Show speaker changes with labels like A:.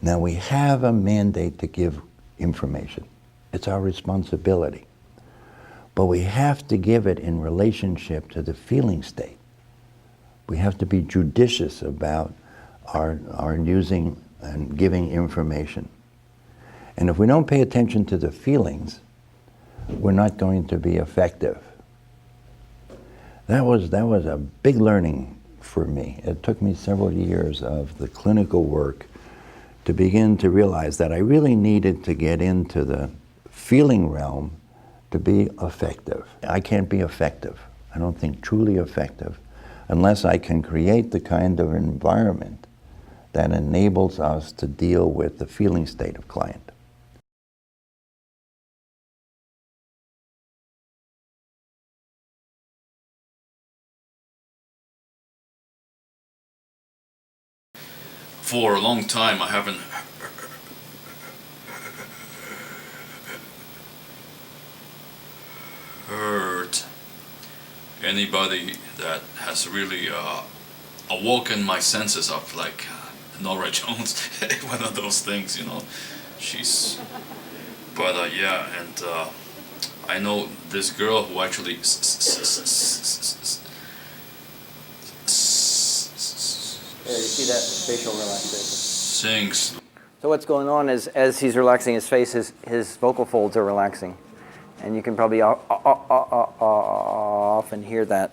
A: Now we have a mandate to give information. It's our responsibility. But we have to give it in relationship to the feeling state. We have to be judicious about our using and giving information. And if we don't pay attention to the feelings, we're not going to be effective. That was a big learning for me. It took me several years of the clinical work to begin to realize that I really needed to get into the feeling realm to be effective. I can't be effective, I don't think truly effective, unless I can create the kind of environment that enables us to deal with the feeling state of client.
B: For a long time, I haven't heard anybody that has really awoken my senses of like Nora Jones, one of those things, you know. She's, but yeah, and I know this girl who actually
C: Yeah, you see that facial relaxation.
B: sings.
C: So what's going on is, as he's relaxing his face, his vocal folds are relaxing. And you can probably often hear that